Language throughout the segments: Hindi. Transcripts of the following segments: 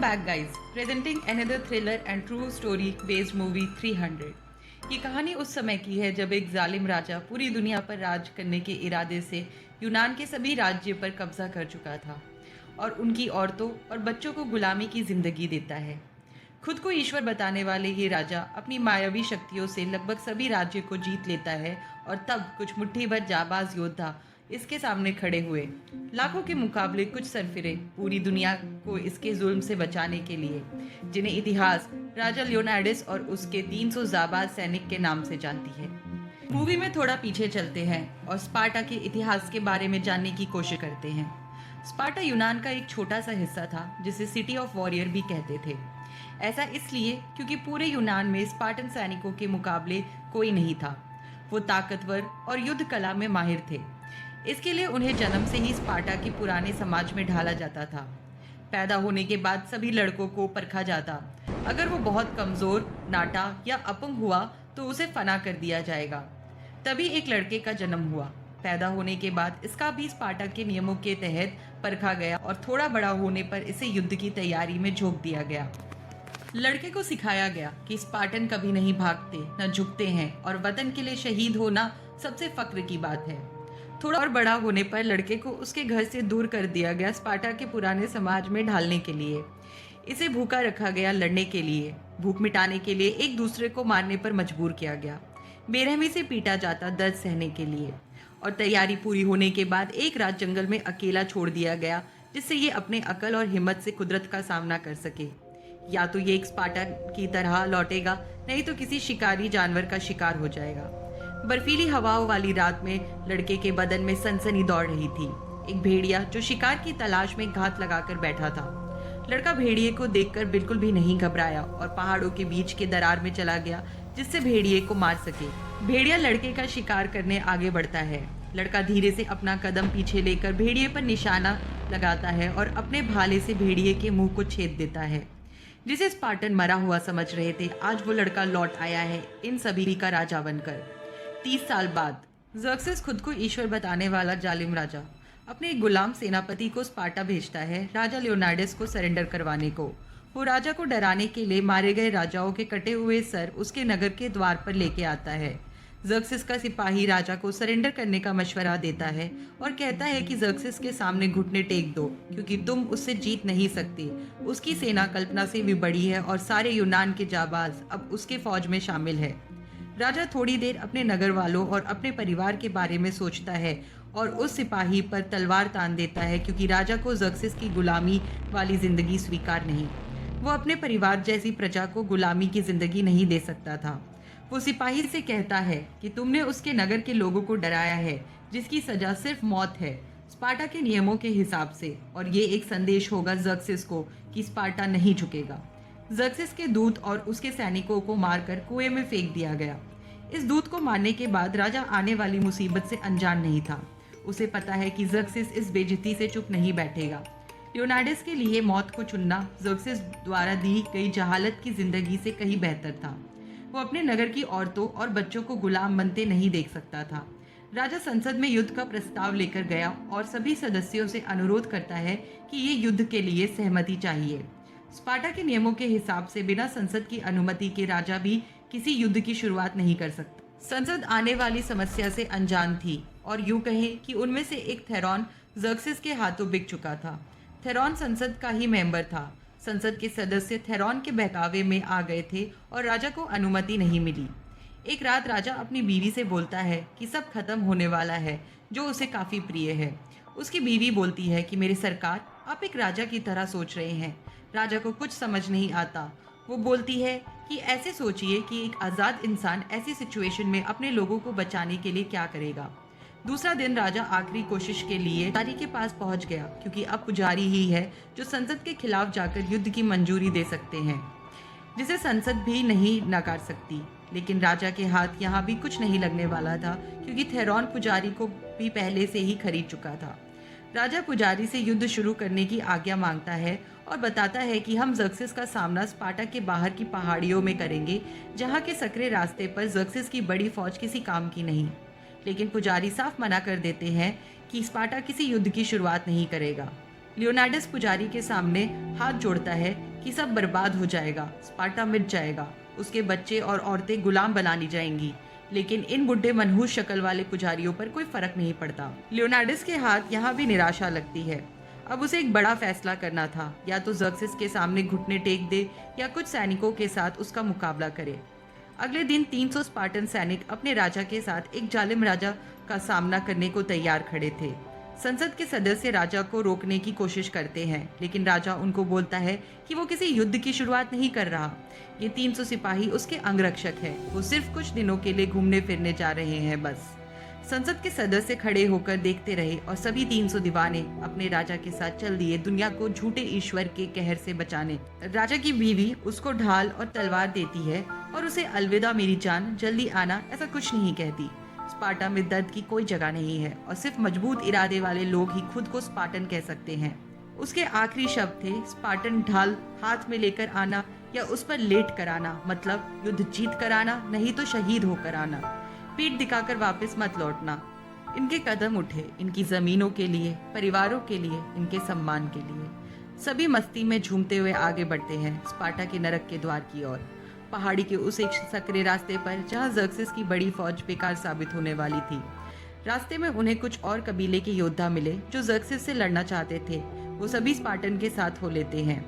back, guys. Presenting another thriller and true story based movie 300. ये कहानी उस समय की है जब एक जालिम राजा पूरी दुनिया पर राज करने के इरादे से यूनान के सभी राज्य पर कब्जा कर चुका था और उनकी औरतों और बच्चों को गुलामी की जिंदगी देता है। खुद को ईश्वर बताने वाले ये राजा अपनी मायावी शक्तियों से लगभग सभी राज्य को जीत लेता है और तब कुछ मुट्ठी भर जाबाज योद्धा इसके सामने खड़े हुए। लाखों के मुकाबले कुछ सरफिरे पूरी दुनिया को इसके जुल्म से बचाने के लिए, जिन्हें इतिहास राजा लियोनार्डिस और उसके 300 जाबाज सैनिक के नाम से जानती है। मूवी में थोड़ा पीछे चलते हैं और स्पार्टा के इतिहास के बारे में जानने की कोशिश करते हैं। स्पार्टा यूनान का एक छोटा सा हिस्सा था जिसे सिटी ऑफ वॉरियर भी कहते थे। ऐसा इसलिए क्योंकि पूरे यूनान में स्पार्टन सैनिकों के मुकाबले कोई नहीं था। वो ताकतवर और युद्ध कला में माहिर थे। इसके लिए उन्हें जन्म से ही स्पार्टा के पुराने समाज में ढाला जाता था। पैदा होने के बाद सभी लड़कों को परखा जाता। अगर वो बहुत कमजोर, नाटा या अपंग हुआ तो उसे फना कर दिया जाएगा। तभी एक लड़के का जन्म हुआ। पैदा होने के बाद इसका भी स्पार्टा के नियमों के तहत परखा गया और थोड़ा बड़ा होने पर इसे युद्ध की तैयारी में झोंक दिया गया। लड़के को सिखाया गया कि स्पार्टन कभी नहीं भागते, न झुकते हैं और वतन के लिए शहीद होना सबसे फक्र की बात है। थोड़ा और बड़ा होने पर लड़के को उसके घर से दूर कर दिया गया स्पार्टा के पुराने समाज में ढालने के लिए। इसे भूखा रखा गया लड़ने के लिए। भूख मिटाने के लिए एक दूसरे को मारने पर मजबूर किया गया। बेरहमी से पीटा जाता दर्द सहने के लिए। और तैयारी पूरी होने के बाद एक रात जंगल में अकेला छोड़ दिया गया, जिससे ये अपने अकल और हिम्मत से कुदरत का सामना कर सके। या तो ये एक स्पार्टा की तरह लौटेगा, नहीं तो किसी शिकारी जानवर का शिकार हो जाएगा। बर्फीली हवाओं वाली रात में लड़के के बदन में सनसनी दौड़ रही थी। एक भेड़िया जो शिकार की तलाश में घात लगाकर बैठा था। लड़का भेड़िए को देखकर बिल्कुल भी नहीं घबराया और पहाड़ों के बीच के दरार में चला गया, जिससे भेड़िए को मार सके। भेड़िया लड़के का शिकार करने आगे बढ़ता है। लड़का धीरे से अपना कदम पीछे लेकर भेड़िए पर निशाना लगाता है और अपने भाले से भेड़िए के मुंह को छेद देता है। जिसे स्पार्टन मरा हुआ समझ रहे थे, आज वो लड़का लौट आया है इन सभी का राजा बनकर। 30 साल बाद ज़र्क्सिस, खुद को ईश्वर बताने वाला जालिम राजा, अपने एक गुलाम सेनापति को स्पार्टा भेजता है राजा लियोनार्डिस को सरेंडर करवाने को। वो राजा को डराने के लिए मारे गए राजाओं के कटे हुए सर उसके नगर के द्वार पर लेके आता है। ज़र्क्सिस का सिपाही राजा को सरेंडर करने का मशवरा देता है और कहता है कि ज़र्क्सिस के सामने घुटने टेक दो, क्योंकि तुम उससे जीत नहीं सकते। उसकी सेना कल्पना से भी बड़ी है और सारे यूनान के जाबाज अब उसके फौज में शामिल है। राजा थोड़ी देर अपने नगर वालों और अपने परिवार के बारे में सोचता है और उस सिपाही पर तलवार तान देता है, क्योंकि राजा को ज़र्क्सिस की गुलामी वाली जिंदगी स्वीकार नहीं। वो अपने परिवार जैसी प्रजा को गुलामी की जिंदगी नहीं दे सकता था। वो सिपाही से कहता है कि तुमने उसके नगर के लोगों को डराया है, जिसकी सजा सिर्फ मौत है स्पार्टा के नियमों के हिसाब से, और ये एक संदेश होगा ज़र्क्सिस को कि स्पार्टा नहीं झुकेगा। ज़र्क्सिस के दूत और उसके सैनिकों को मारकर कुएं में फेंक दिया गया। इस दूत को मारने के बाद राजा आने वाली मुसीबत से अनजान नहीं था। उसे पता है कि ज़र्क्सिस इस बेइज्जती से चुप नहीं बैठेगा। लियोनार्डिस के लिए मौत को चुनना ज़र्क्सिस द्वारा दी गई जहालत की जिंदगी से कहीं बेहतर था। वो अपने नगर की औरतों और बच्चों को गुलाम बनते नहीं देख सकता था। राजा संसद में युद्ध का प्रस्ताव लेकर गया और सभी सदस्यों से अनुरोध करता है कि ये युद्ध के लिए सहमति चाहिए। स्पार्टा के नियमों के हिसाब से बिना संसद की अनुमति के राजा भी किसी युद्ध की शुरुआत नहीं कर सकता। संसद आने वाली समस्या से अनजान थी और यूं कहें कि उनमें से एक थेरॉन ज़र्क्सिस के हाथों बिक चुका था। थेरॉन संसद का ही मेंबर था। संसद के सदस्य थेरॉन के बहकावे में आ गए थे और राजा को अनुमति नहीं मिली। एक रात राजा अपनी बीवी से बोलता है कि सब खत्म होने वाला है, जो उसे काफ़ी प्रिय है। उसकी बीवी बोलती है कि मेरे सरकार, आप एक राजा की तरह सोच रहे हैं। राजा को कुछ समझ नहीं आता। वो बोलती है कि ऐसे सोचिए कि एक आज़ाद इंसान ऐसी सिचुएशन में अपने लोगों को बचाने के लिए क्या करेगा। दूसरा दिन राजा आखिरी कोशिश के लिए पुजारी के पास पहुंच गया, क्योंकि अब पुजारी ही है जो संसद के खिलाफ जाकर युद्ध की मंजूरी दे सकते हैं, जिसे संसद भी नहीं नकार सकती। लेकिन राजा के हाथ यहाँ भी कुछ नहीं लगने वाला था, क्योंकि थेरॉन पुजारी को भी पहले से ही खरीद चुका था। राजा पुजारी से युद्ध शुरू करने की आज्ञा मांगता है और बताता है कि हम ज़र्क्सिस का सामना स्पार्टा के बाहर की पहाड़ियों में करेंगे, जहाँ के सकरे रास्ते पर ज़र्क्सिस की बड़ी फौज किसी काम की नहीं। लेकिन पुजारी साफ मना कर देते हैं कि स्पार्टा किसी युद्ध की शुरुआत नहीं करेगा। लियोनार्डिस पुजारी के सामने हाथ जोड़ता है कि सब बर्बाद हो जाएगा, स्पार्टा मिट जाएगा, उसके बच्चे और औरतें गुलाम बना ली जाएंगी। लेकिन इन बुढ़े मनहूस शक्ल वाले पुजारियों पर कोई फर्क नहीं पड़ता। लियोनार्डस के हाथ यहाँ भी निराशा लगती है। अब उसे एक बड़ा फैसला करना था, या तो ज़र्क्सिस के सामने घुटने टेक दे या कुछ सैनिकों के साथ उसका मुकाबला करे। अगले दिन 300 स्पार्टन सैनिक अपने राजा के साथ एक जालिम राजा का सामना करने को तैयार खड़े थे। संसद के सदस्य राजा को रोकने की कोशिश करते हैं, लेकिन राजा उनको बोलता है कि वो किसी युद्ध की शुरुआत नहीं कर रहा। ये 300 सिपाही उसके अंगरक्षक है, वो सिर्फ कुछ दिनों के लिए घूमने फिरने जा रहे हैं बस। संसद के सदस्य खड़े होकर देखते रहे और सभी 300 दीवाने अपने राजा के साथ चल दिए दुनिया को झूठे ईश्वर के कहर से बचाने। राजा की बीवी उसको ढाल और तलवार देती है और उसे अलविदा मेरी जान, जल्दी आना, ऐसा कुछ नहीं कहती। स्पार्टा में दर्द की कोई जगह नहीं है और सिर्फ मजबूत इरादे वाले लोग ही खुद को स्पार्टन कह सकते हैं। उसके आखिरी शब्द थे, स्पार्टन ढाल हाथ में लेकर आना या उस पर लेट कर आना, मतलब युद्ध जीत कर आना, नहीं तो शहीद होकर आना। पीठ दिखाकर वापस मत लौटना। इनके कदम उठे, इनकी जमीनों के लिए, परिवारों के लिए, इनके सम्मान के लिए। सभी मस्ती में झूमते हुए आगे बढ़ते हैं स्पार्टा के नरक के द्वार की ओर। पहाड़ी के उस एक सकरे रास्ते पर जहां ज़र्क्सिस की बड़ी फौज बेकार साबित होने वाली थी। रास्ते में उन्हें कुछ और कबीले के योद्धा मिले जो ज़र्क्सिस से लड़ना चाहते थे। वो सभी स्पार्टन के साथ हो लेते हैं।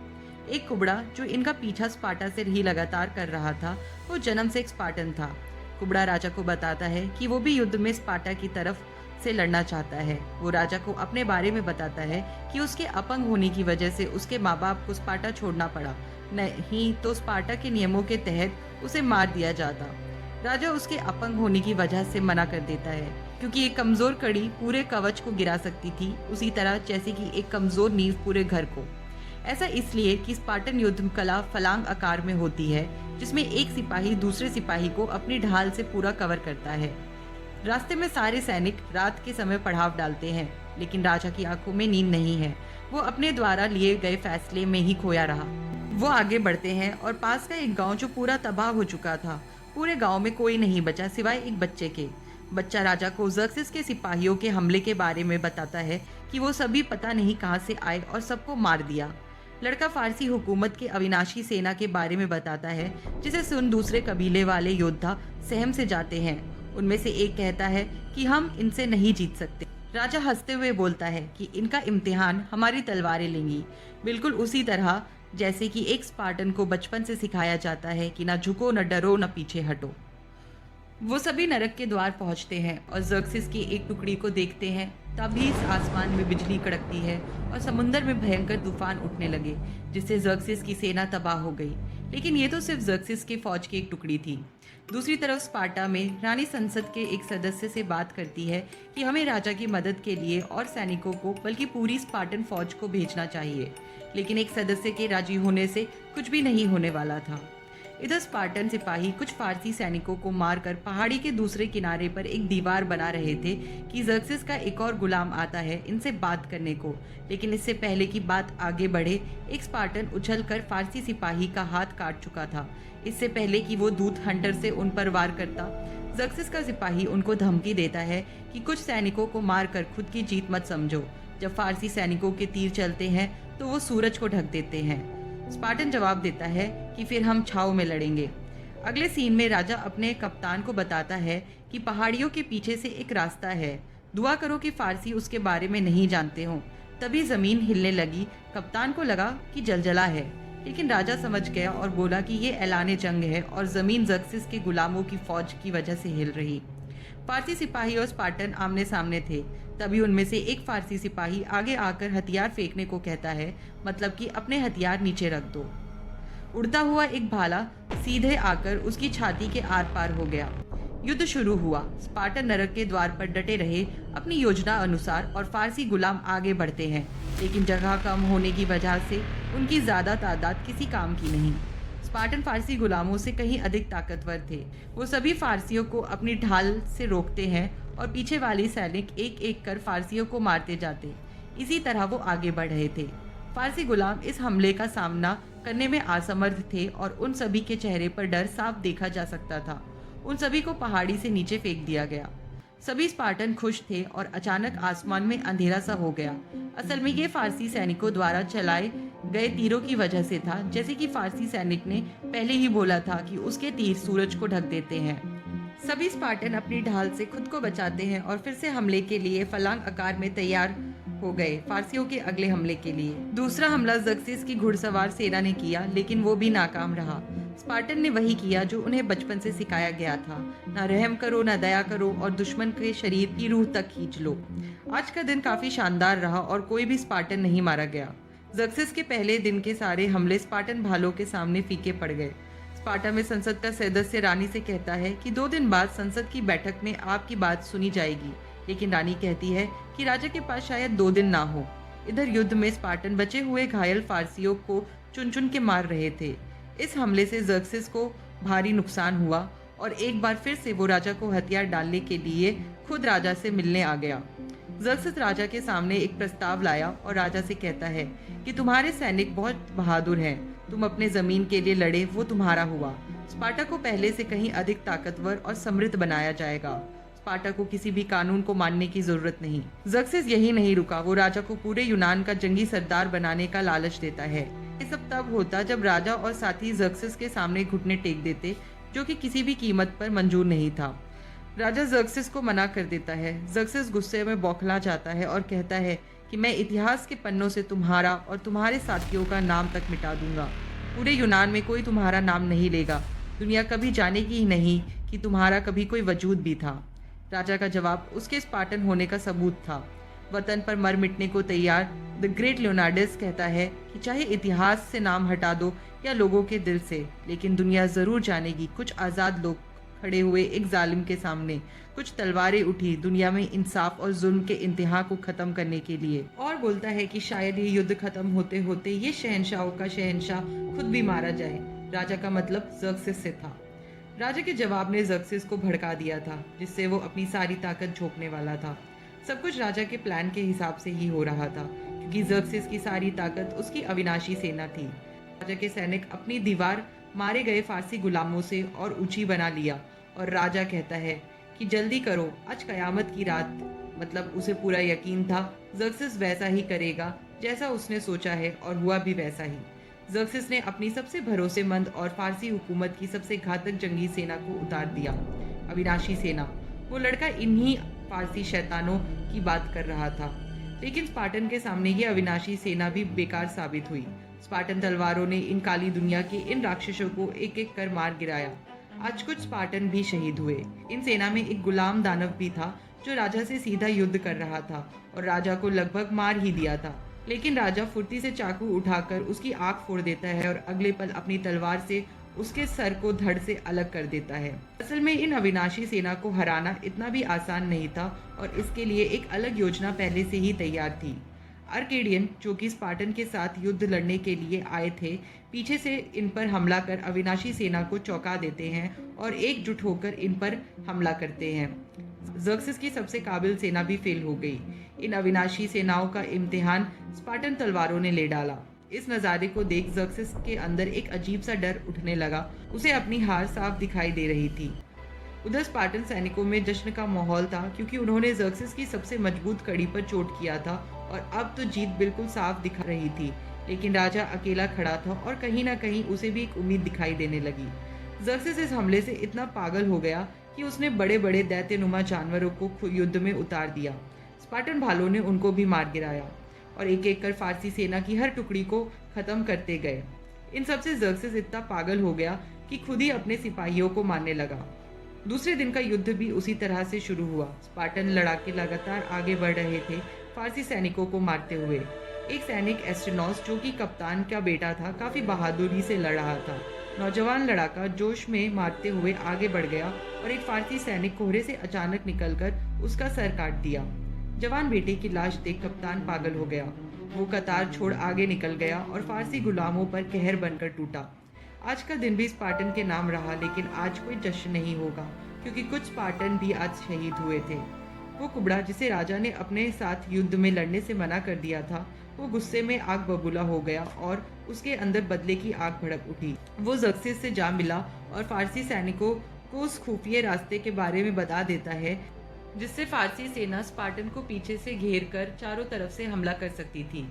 एक कुबड़ा जो इनका पीछा स्पार्टा से ही लगातार कर रहा था, वो जन्म से एक स्पार्टन था। कुबड़ा राजा को बताता है कि वो भी युद्ध में स्पार्टा की तरफ से लड़ना चाहता है। वो राजा को अपने बारे में बताता है कि उसके अपंग होने की वजह से उसके माँ बाप को स्पार्टा छोड़ना पड़ा, नहीं तो स्पार्टा के नियमों के तहत उसे मार दिया जाता। राजा उसके अपंग होने की वजह से मना कर देता है, क्योंकि एक कमजोर कड़ी पूरे कवच को गिरा सकती थी, उसी तरह जैसे कि एक कमजोर नींव पूरे घर को। ऐसा इसलिए कि स्पार्टन युद्ध कला फलांग आकार में होती है, जिसमें एक सिपाही दूसरे सिपाही को अपनी ढाल से पूरा कवर करता है। रास्ते में सारे सैनिक रात के समय पड़ाव डालते हैं, लेकिन राजा की आंखों में नींद नहीं है। वो अपने द्वारा लिए गए फैसले में ही खोया रहा। वो आगे बढ़ते हैं और पास का एक गांव जो पूरा तबाह हो चुका था। पूरे गांव में कोई नहीं बचा सिवाय एक बच्चे के। बच्चा राजा को ज़र्क्सिस के सिपाहियों के हमले के बारे में बताता है कि वो सभी पता नहीं कहां से आए और सबको मार दिया। लड़का फारसी हुकूमत के अविनाशी सेना के बारे में बताता है, जिसे सुन दूसरे कबीले वाले योद्धा सहम से जाते हैं। उनमें से एक कहता है कि हम इनसे नहीं जीत सकते। राजा हंसते हुए बोलता है कि इनका इम्तिहान हमारी तलवारें लेंगी, बिल्कुल उसी तरह जैसे कि एक स्पार्टन को बचपन से सिखाया जाता है कि ना झुको, न डरो, न पीछे हटो। वो सभी नरक के द्वार पहुंचते हैं और ज़र्क्सिस की एक टुकड़ी को देखते हैं। तभी इस आसमान में बिजली कड़कती है और समुंदर में भयंकर तूफान उठने लगे, जिससे ज़र्क्सिस की सेना तबाह हो गई। लेकिन ये तो सिर्फ ज़र्क्सिस के फौज की एक टुकड़ी थी। दूसरी तरफ स्पार्टा में रानी संसद के एक सदस्य से बात करती है कि हमें राजा की मदद के लिए और सैनिकों को, बल्कि पूरी स्पार्टन फौज को भेजना चाहिए। लेकिन एक सदस्य के राजी होने से कुछ भी नहीं होने वाला था। इधर स्पार्टन सिपाही कुछ फारसी सैनिकों को मारकर पहाड़ी के दूसरे किनारे पर एक दीवार बना रहे थे कि ज़र्क्सिस का एक और गुलाम आता है इनसे बात करने को। लेकिन इससे पहले कि बात आगे बढ़े, एक स्पार्टन उछलकर फारसी सिपाही का हाथ काट चुका था। इससे पहले कि वो दूत हंटर से उन पर वार करता, ज़र्क्सिस का सिपाही उनको धमकी देता है कि कुछ सैनिकों को मारकर खुद की जीत मत समझो। जब फारसी सैनिकों के तीर चलते हैं तो वो सूरज को ढक देते हैं। स्पार्टन जवाब देता है कि फिर हम छाव में लड़ेंगे। अगले सीन में राजा अपने कप्तान को बताता है कि पहाड़ियों के पीछे से एक रास्ता है, दुआ करो कि फारसी उसके बारे में नहीं जानते हों। तभी जमीन हिलने लगी। कप्तान को लगा कि जलजला है, लेकिन राजा समझ गया और बोला कि ये ऐलाने जंग है और जमीन ज़र्क्सिस के गुलामों की फौज की वजह से हिल रही। फारसी सिपाही और स्पार्टन आमने सामने थे। तभी उनमें से एक फारसी सिपाही आगे आकर हथियार फेंकने को कहता है, मतलब कि अपने हथियार नीचे रख दो। उड़ता हुआ एक भाला सीधे आकर उसकी छाती के आर पार हो गया। युद्ध शुरू हुआ। स्पार्टन नरक के द्वार पर डटे रहे अपनी योजना अनुसार और फारसी गुलाम आगे बढ़ते हैं, लेकिन जगह कम होने की वजह से उनकी ज्यादा तादाद किसी काम की नहीं। स्पार्टन फारसी गुलामों से कहीं अधिक ताकतवर थे। वो सभी फारसियों को अपनी ढाल से रोकते हैं और पीछे वाले सैनिक एक एक कर फारसियों को मारते जाते। इसी तरह वो आगे बढ़ रहे थे। फारसी गुलाम इस हमले का सामना करने में असमर्थ थे और उन सभी के चेहरे पर डर साफ देखा जा सकता था। उन सभी को पहाड़ी से नीचे फेंक दिया गया। सभी स्पार्टन खुश थे और अचानक आसमान में अंधेरा सा हो गया। असल में ये फारसी सैनिकों द्वारा चलाए गए तीरों की वजह से था। जैसे कि फारसी सैनिक ने पहले ही बोला था कि उसके तीर सूरज को ढक देते हैं। सभी स्पार्टन अपनी ढाल से खुद को बचाते हैं और फिर से हमले के लिए फलांग आकार में तैयार हो गए फारसियों के अगले हमले के लिए। दूसरा हमला ज़र्क्सिस की घुड़सवार सेना ने किया, लेकिन वो भी नाकाम रहा। स्पार्टन ने वही किया जो उन्हें बचपन से सिखाया गया था, ना रहम करो, ना दया करो और दुश्मन के शरीर की रूह तक खींच लो। आज का दिन काफी शानदार रहा और कोई भी स्पार्टन नहीं मारा गया। ज़र्क्सिस के पहले दिन के सारे हमले स्पार्टन भालों के सामने फीके पड़ गए। स्पार्टा में संसद का सदस्य रानी से कहता है कि 2 दिन बाद संसद की बैठक में आपकी बात सुनी जाएगी, लेकिन रानी कहती है कि राजा के पास शायद 2 दिन ना हो। इधर युद्ध में स्पार्टन बचे हुए घायल फारसियों को चुन चुन के मार रहे थे। इस हमले से ज़र्क्सिस को भारी नुकसान हुआ और एक बार फिर से वो राजा को हथियार डालने के लिए खुद राजा से मिलने आ गया। ज़र्क्सिस राजा के सामने एक प्रस्ताव लाया और राजा से कहता है कि तुम्हारे सैनिक बहुत बहादुर हैं, तुम अपने जमीन के लिए लड़े, वो तुम्हारा हुआ। स्पार्टा को पहले से कहीं अधिक ताकतवर और समृद्ध बनाया जाएगा। स्पार्टा को किसी भी कानून को मानने की जरूरत नहीं। ज़र्क्सिस यही नहीं रुका, वो राजा को पूरे यूनान का जंगी सरदार बनाने का लालच देता है। ये सब तब होता जब राजा और साथी ज़र्क्सिस के सामने घुटने टेक देते, जो कि किसी भी कीमत पर मंजूर नहीं था। राजा ज़र्क्सिस को मना कर देता है। ज़र्क्सिस गुस्से में बौखला जाता है और कहता है कि मैं इतिहास के पन्नों से तुम्हारा और तुम्हारे साथियों का नाम तक मिटा दूंगा। पूरे यूनान में कोई तुम्हारा नाम नहीं लेगा। दुनिया कभी जानेगी ही नहीं कि तुम्हारा कभी कोई वजूद भी था। राजा का जवाब उसके स्पार्टन होने का सबूत था। वतन पर मर मिटने को तैयार द ग्रेट लियोनार्डस कहता है कि चाहे इतिहास से नाम हटा दो या लोगों के दिल से, लेकिन दुनिया जरूर जानेगी कुछ आज़ाद लोग खड़े हुए एक जालिम के सामने। कुछ तलवारें उठी दुनिया में इंसाफ और जुल्म के इंतहा को खत्म करने के लिए। और बोलता है कि शायद ये युद्ध खत्म होते होते ये शहंशाहों का शहंशाह खुद भी मारा जाए। राजा का मतलब ज़र्क्सिस से था। राजा के जवाब ने ज़र्क्सिस को भड़का दिया था, जिससे वो अपनी सारी ताकत झोंकने वाला था। सब कुछ राजा के प्लान के हिसाब से ही हो रहा था, क्योंकि ज़र्क्सिस की सारी ताकत उसकी अविनाशी सेना थी। राजा के सैनिक अपनी दीवार मारे गए फारसी गुलामों से और ऊंची बना लिया और राजा कहता है कि जल्दी करो, आज कयामत की रात। मतलब उसे पूरा यकीन था ज़र्क्सिस वैसा ही करेगा जैसा उसने सोचा है, और हुआ भी वैसा ही। ज़र्क्सिस ने अपनी सबसे भरोसेमंद और फारसी हुकूमत की सबसे घातक जंगी सेना को उतार दिया, अविनाशी सेना। वो लड़का इन्हीं फारसी शैतानों की बात कर रहा था, लेकिन स्पार्टन के सामने ये अविनाशी सेना भी बेकार साबित हुई। स्पार्टन तलवारों ने इन काली दुनिया के इन राक्षसों को एक एक कर मार गिराया। आज कुछ स्पार्टन भी शहीद हुए। इन सेना में एक गुलाम दानव भी था जो राजा से सीधा युद्ध कर रहा था और राजा को लगभग मार ही दिया था, लेकिन राजा फुर्ती से चाकू उठाकर उसकी आंख फोड़ देता है और अगले पल अपनी तलवार से उसके सर को धड़ से अलग कर देता है। असल में इन अविनाशी सेना को हराना इतना भी आसान नहीं था और इसके लिए एक अलग योजना पहले से ही तैयार थी। आर्केडियन, जो कि स्पार्टन के साथ युद्ध लड़ने के लिए आए थे, पीछे से इन पर हमला कर अविनाशी सेना को चौंका देते हैं और एकजुट होकर इन पर हमला करते हैं। ज़र्क्सिस की सबसे काबिल सेना भी फेल हो गई। इन अविनाशी सेनाओं का इम्तिहान स्पार्टन तलवारों ने ले डाला। इस नज़ारे को देख ज़र्क्सिस के अंदर एक अजीब सा डर उठने लगा। उसे अपनी हार साफ दिखाई दे रही थी। उधर स्पार्टन सैनिकों में जश्न का माहौल था, क्योंकि उन्होंने ज़र्क्सिस की सबसे मजबूत कड़ी पर चोट किया था और अब तो जीत बिल्कुल साफ दिखा रही थी। लेकिन राजा अकेला खड़ा था और कहीं ना कहीं उसे भी एक उम्मीद दिखाई देने लगी। ज़र्क्सिस इस हमले से इतना पागल हो गया कि उसने बड़े बड़े दैत्यनुमा जानवरों को युद्ध में उतार दिया। स्पार्टन भालों ने उनको भी मार गिराया और एक एक कर फारसी सेना की हर टुकड़ी को खत्म करते गए। इन सबसे ज़र्क्सिस इतना पागल हो गया कि खुद ही अपने सिपाहियों को मारने लगा। दूसरे दिन का युद्ध भी उसी तरह से शुरू हुआ। स्पार्टन लड़ाके लगातार आगे बढ़ रहे थे, फारसी सैनिकों को मारते हुए। एक सैनिक एस्ट्रोनॉस, जो कि कप्तान का बेटा था, काफी बहादुरी से लड़ रहा था। नौजवान लड़ाका जोश में मारते हुए आगे बढ़ गया और एक फारसी सैनिक कोहरे से अचानक निकलकर उसका सर काट दिया। जवान बेटे की लाश देख कप्तान पागल हो गया। वो कतार छोड़ आगे निकल गया और फारसी गुलामों पर कहर बनकर टूटा। आज का दिन भी स्पार्टन के नाम रहा, लेकिन आज कोई जश्न नहीं होगा, क्योंकि कुछ स्पार्टन भी आज शहीद हुए थे। वो कुबड़ा, जिसे राजा ने अपने साथ युद्ध में लड़ने से मना कर दिया था, वो गुस्से में आग बबूला हो गया और उसके अंदर बदले की आग भड़क उठी। वो ज़र्क्सिस से जा मिला और फारसी सैनिकों को उस खुफिया रास्ते के बारे में बता देता है जिससे फारसी सेना स्पार्टन को पीछे से घेर कर चारों तरफ से हमला कर सकती थी।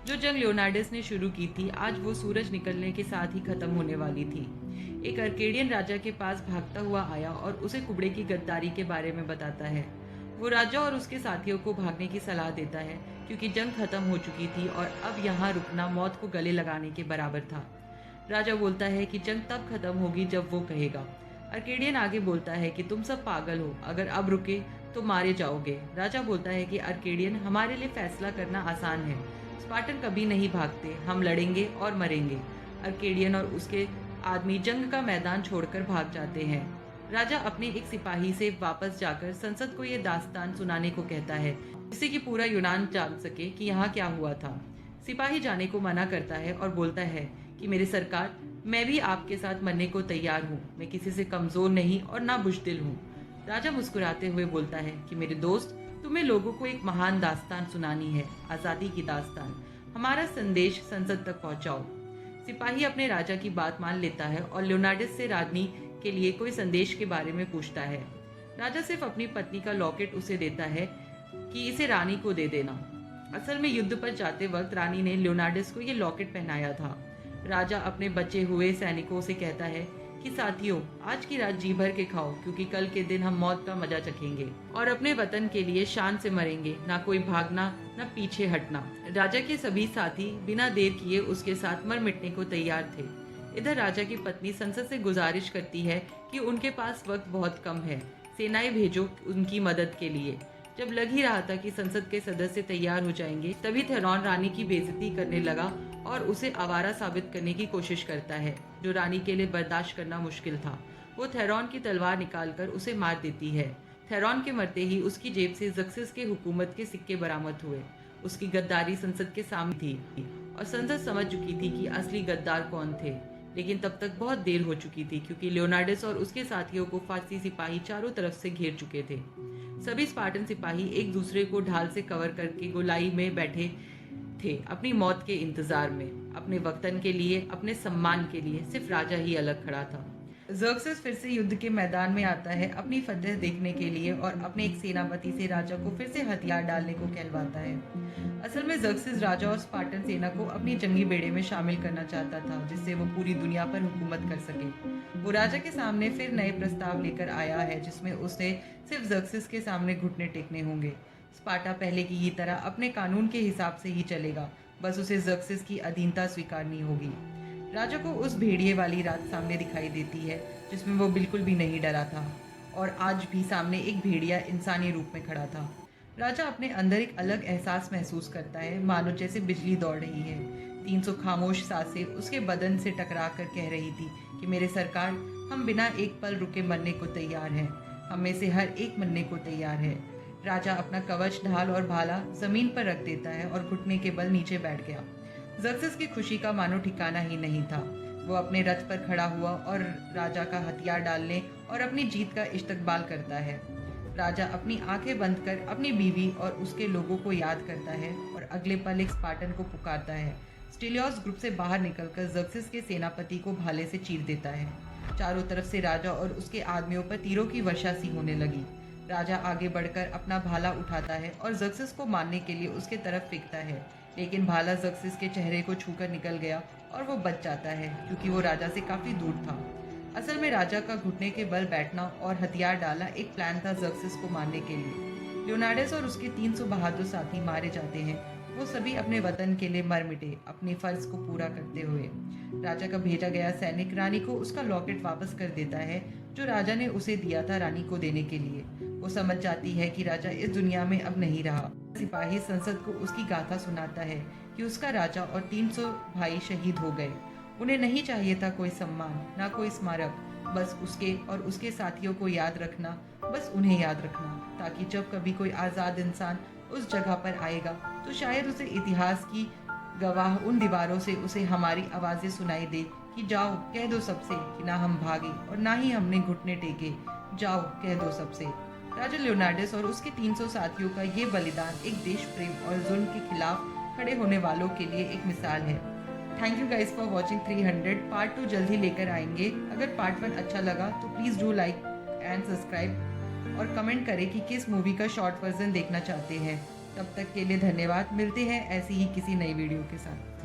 जो जंग लियोनार्डस ने शुरू की थी, आज वो सूरज निकलने के साथ ही खत्म होने वाली थी। एक अर्केडियन राजा के पास भागता हुआ आया और उसे कुबड़े की गद्दारी के बारे में बताता है। वो राजा और उसके साथियों को भागने की सलाह देता है, क्योंकि जंग खत्म हो चुकी थी और अब यहाँ रुकना मौत को गले लगाने के बराबर था। राजा बोलता है कि जंग तब खत्म होगी जब वो कहेगा। अर्केडियन आगे बोलता है कि तुम सब पागल हो, अगर अब रुके तो मारे जाओगे। राजा बोलता है कि अर्केडियन, हमारे लिए फैसला करना आसान है। स्पार्टन कभी नहीं भागते, हम लड़ेंगे और मरेंगे। अर्केडियन और उसके आदमी जंग का मैदान छोड़कर भाग जाते हैं। राजा अपने एक सिपाही से वापस जाकर संसद को ये दास्तान सुनाने को कहता है, जिससे कि पूरा यूनान जान सके कि यहाँ क्या हुआ था। सिपाही जाने को मना करता है और बोलता है कि मेरे सरकार, मैं भी आपके साथ मरने को तैयार हूँ। मैं किसी से कमजोर नहीं और ना बुज़दिल हूँ। राजा मुस्कुराते हुए बोलता है कि मेरे दोस्त, तुम्हें लोगों को एक महान दास्तान सुनानी है, आज़ादी की दास्तान। हमारा संदेश संसद तक पहुंचाओ। सिपाही अपने राजा की बात मान लेता है और लियोनार्डस से रानी के लिए कोई संदेश के बारे में पूछता है। राजा सिर्फ अपनी पत्नी का लॉकेट उसे देता है कि इसे रानी को दे देना। असल में युद्ध पर जाते वक्त रानी ने लियोनार्डस को ये लॉकेट पहनाया था। राजा अपने बचे हुए सैनिकों से कहता है कि साथियों, आज की रात जी भर के खाओ, क्योंकि कल के दिन हम मौत का मजा चखेंगे और अपने वतन के लिए शान से मरेंगे, ना कोई भागना ना पीछे हटना। राजा के सभी साथी बिना देर किए उसके साथ मर मिटने को तैयार थे। इधर राजा की पत्नी संसद से गुजारिश करती है कि उनके पास वक्त बहुत कम है, सेनाएं भेजो उनकी मदद के लिए। जब लग ही रहा था कि संसद के सदस्य तैयार हो जाएंगे, तभी थेरॉन रानी की बेइज्जती करने लगा और उसे आवारा साबित करने की कोशिश करता है, जो रानी के लिए बर्दाश्त करना मुश्किल था। वो थेरॉन की तलवार निकालकर उसे मार देती है। थेरॉन के मरते ही उसकी जेब से ज़क्सिस के हुकूमत के सिक्के बरामद हुए। उसकी गद्दारी संसद के सामने थी और संसद समझ चुकी थी कि असली गद्दार कौन थे, लेकिन तब तक बहुत देर हो चुकी थी, क्योंकि लियोनार्डस और उसके साथियों को फारसी सिपाही चारों तरफ से घेर चुके थे। सभी स्पार्टन सिपाही एक दूसरे को ढाल से कवर करके गोलाई में बैठे थे, अपनी मौत के इंतजार में, अपने वतन के लिए, अपने सम्मान के लिए। सिर्फ राजा ही अलग खड़ा था। ज़र्क्सिस फिर से युद्ध के मैदान में आता है, अपनी फतह देखने के लिए, और अपने एक सेनापति से राजा को फिर से हथियार डालने को कहलवाता है। असल में ज़र्क्सिस राजा और स्पार्टन सेना को अपनी जंगी बेड़े में शामिल करना चाहता था, जिससे वो पूरी दुनिया पर हुकूमत कर सके। वो राजा के सामने फिर नए प्रस्ताव लेकर आया है, जिसमें उसे सिर्फ ज़र्क्सिस के सामने घुटने टेकने होंगे। स्पार्टा पहले की ही तरह अपने कानून के हिसाब से ही चलेगा, बस उसे ज़र्क्सिस की अधीनता स्वीकारनी होगी। राजा को उस भेड़िए वाली रात सामने दिखाई देती है, जिसमें वो बिल्कुल भी नहीं डरा था, और आज भी सामने एक भेड़िया इंसानी रूप में खड़ा था। राजा अपने अंदर एक अलग एहसास महसूस करता है, मानो जैसे बिजली दौड़ रही है। 300 खामोश सांसें उसके बदन से टकरा कर कह रही थी कि मेरे सरकार, हम बिना एक पल रुके मरने को तैयार हैं, हम में से हर एक मरने को तैयार है। राजा अपना कवच, ढाल और भाला जमीन पर रख देता है और घुटने के बल नीचे बैठ गया। ज़र्क्सिस की खुशी का मानो ठिकाना ही नहीं था। वो अपने रथ पर खड़ा हुआ और राजा का हथियार डालने और अपनी जीत का इस्तकबाल करता है। राजा अपनी आंखें बंद कर अपनी बीवी और उसके लोगों को याद करता है और अगले पल एक स्पार्टन को पुकारता है। स्टिलियोस ग्रुप से बाहर निकलकर ज़र्क्सिस के सेनापति को भाले से चीर देता है। चारों तरफ से राजा और उसके आदमियों पर तीरों की वर्षा सी होने लगी। राजा आगे बढ़कर अपना भाला उठाता है और ज़र्क्सिस को मारने के लिए उसके तरफ फेंकता है, लेकिन भाला ज़र्क्सिस के चेहरे को छूकर निकल गया और वो बच जाता है, क्योंकि वो राजा से काफ़ी दूर था। असल में राजा का घुटने के बल बैठना और हथियार डालना एक प्लान था ज़र्क्सिस को मारने के लिए। लियोनार्डस और उसके 300 बहादुर साथी मारे जाते हैं। वो सभी अपने वतन के लिए मर मिटे, अपने फर्ज को पूरा करते हुए। राजा का भेजा गया सैनिक रानी को उसका लॉकेट वापस कर देता है, जो राजा ने उसे दिया था रानी को देने के लिए। वो समझ जाती है कि राजा इस दुनिया में अब नहीं रहा। सिपाही संसद को उसकी गाथा सुनाता है कि उसका राजा और 300 भाई शहीद हो गए। उन्हें नहीं चाहिए था कोई सम्मान, ना कोई स्मारक, बस उसके और उसके साथियों को याद रखना, बस उन्हें याद रखना, ताकि जब कभी कोई आज़ाद इंसान उस जगह पर आएगा तो शायद उसे इतिहास की गवाह उन दीवारों से उसे हमारी आवाज़ें सुनाई दे कि जाओ कह दो सबसे कि ना हम भागे और ना ही हमने घुटने टेके, जाओ कह दो सबसे। राजा लियोनार्डस और उसके 300 साथियों का ये बलिदान एक देश प्रेम और जुल्म के खिलाफ खड़े होने वालों के लिए एक मिसाल है। Thank you guys for watching 300। Part 2 जल्द ही लेकर आएंगे। अगर पार्ट 1 अच्छा लगा तो please do like and subscribe और कमेंट करें कि किस मूवी का शॉर्ट वर्जन देखना चाहते हैं। तब तक के लिए धन्यवाद। मिलते हैं ऐसी ही किसी नई वीडियो के साथ।